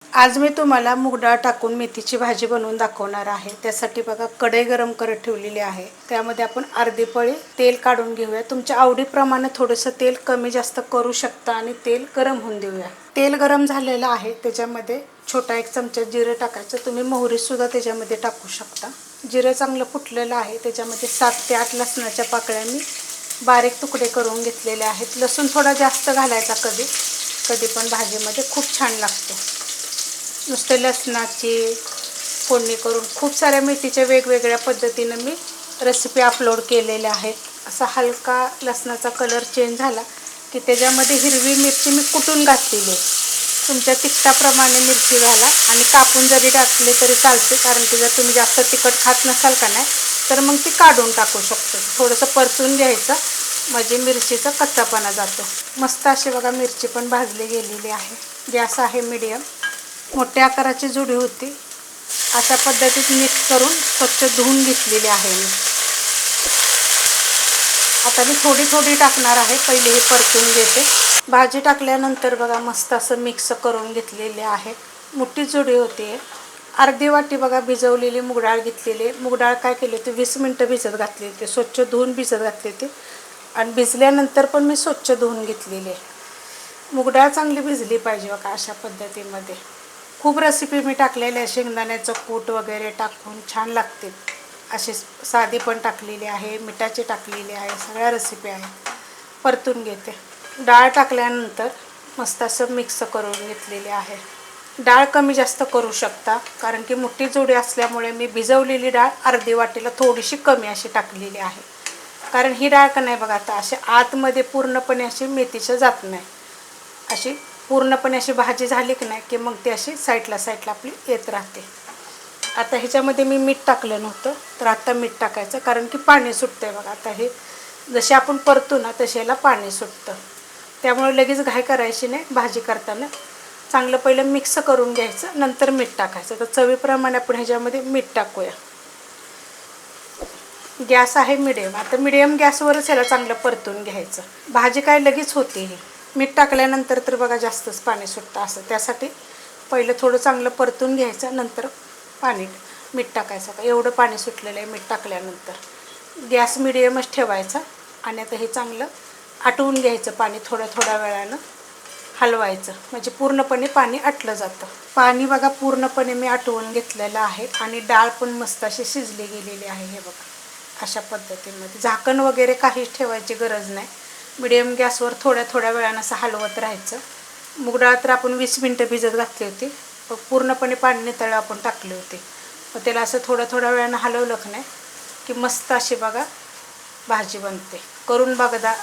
आज मी तुम्हाला मूग डाळ टाकून मेथीची भाजी बनवून दाखवणार आहे। त्यासाठी बघा कढई गरम करत ठेवलेली आहे। त्यामध्ये आपण अर्धी पळी तेल काढून घेऊया। तुमच्या आवडीप्रमाणे थोडंसं तेल कमी जास्त करू शकता आणि तेल गरम होऊन देऊया। तेल गरम झालेलं आहे, त्याच्यामध्ये छोटा 1 चमचा जिरे टाकायचं। तुम्ही मोहरी सुद्धा त्याच्यामध्ये टाकू शकता। जिरे चांगलं फुटलेलं आहे, त्याच्यामध्ये 7 ते 8 लसणाच्या पाकळ्या मी बारीक तुकडे करून घेतलेले आहेत। लसूण थोडा जास्त घालायचा कधी पण भाजीमध्ये खूप छान लागतो। नुसते लसणाची फोडणी करून खूप साऱ्या मेथीच्या वेगवेगळ्या पद्धतीने मी रेसिपी अपलोड केलेल्या आहेत। असा हलका लसणाचा कलर चेंज झाला की त्याच्यामध्ये हिरवी मिरची मी कुटून घातलेली आहे। तुमच्या तिखटाप्रमाणे मिरची घाला आणि कापून जरी टाकले तरी चालते, कारण की जर तुम्ही जास्त तिखट खात नसाल का नाही तर मग ती काढून टाकू शकतो। थोडंसं परतून घ्यायचं म्हणजे मिरचीचा कच्चापणा जातो। मस्त अशी बघा मिरची पण भाजली गेलेली आहे। गॅस आहे मीडियम। मोठ्या आकाराची जुडी होती, अशा पद्धतीत मिक्स करून स्वच्छ धुवून घेतलेली आहे मी। आता मी थोडी थोडी टाकणार आहे, पहिले हे परतून घेते। भाजी टाकल्यानंतर बघा मस्त असं मिक्स करून घेतलेले आहे। मोठी जुडी होती। अर्धी वाटी बघा भिजवलेली मूग डाळ घेतलेली। मूग डाळ काय केली होती, 20 मिनिटं भिजत घातली होती। स्वच्छ धुवून भिजत घातली होती आणि भिजल्यानंतर पण मी स्वच्छ धुवून घेतलेली आहे। मूग डाळ चांगली भिजली पाहिजे बघा अशा पद्धतीमध्ये। खूप रेसिपी मी टाकलेल्या आहे, शेंगदाण्याचं कूट वगैरे टाकून छान लागते। अशी साधी पण टाकलेली आहे, मिठाची टाकलेली आहे, सगळ्या रेसिपी आहेत। परतून घेते। डाळ टाकल्यानंतर मस्त असं मिक्स करून घेतलेली आहे। डाळ कमी जास्त करू शकता, कारण की मोठी जोडी असल्यामुळे मी भिजवलेली डाळ अर्धी वाटीला थोडीशी कमी अशी टाकलेली आहे। कारण ही डाळ का नाही बघा आता अशी आतमध्ये पूर्णपणे अशी मेथीच्या जात नाही। अशी पूर्णपणे अशी भाजी झाली की नाही की मग ती अशी साईडला आपली येत राहते। आता ह्याच्यामध्ये मी मीठ टाकलं नव्हतं, तर आता मीठ टाकायचं, कारण की पाणी सुटतंय बघा। आता हे जसे आपण परतू ना तसे याला पाणी सुटतं, त्यामुळे लगेच घाई करायची नाही। भाजी करताना चांगलं पहिलं मिक्स करून घ्यायचं, नंतर मीठ टाकायचं। तर चवीप्रमाणे आपण ह्याच्यामध्ये मीठ टाकूया। गॅस आहे मीडियम। आता मीडियम गॅसवरच याला चांगलं परतून घ्यायचं। भाजी काय लगेच होते ही। मीठ टाकल्यानंतर तर बघा जास्तच पाणी सुटतं असं, त्यासाठी पहिलं थोडं चांगलं परतून घ्यायचं, नंतर मीठ टाकायचं। का एवढं पाणी सुटलेलं आहे मीठ टाकल्यानंतर। गॅस मीडियमच ठेवायचा आणि आता हे चांगलं आटवून घ्यायचं। पाणी थोड्या वेळानं हलवायचं, म्हणजे पूर्णपणे पाणी आटलं जातं। पाणी बघा पूर्णपणे मी आटवून घेतलेलं आहे आणि डाळ पण मस्त अशी शिजली गेलेली आहे। हे बघा अशा पद्धतीमध्ये झाकण वगैरे काहीच ठेवायची गरज नाही। मीडियम गॅसवर थोड्या वेळानं असं हलवत राहायचं। मूग डाळ तर आपण 20 मिनिटं भिजत घातली होती, पूर्णपणे पाणी नितळलं आपण टाकले होते। मग त्याला असं थोड्या वेळानं हलवलं की नाही की मस्त अशी बघा भाजी बनते। करून बघा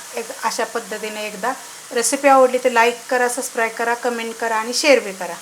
अशा पद्धतीने एकदा। रेसिपी आवडली तर लाईक करा, सबस्क्राईब करा, कमेंट करा आणि शेअर बी करा।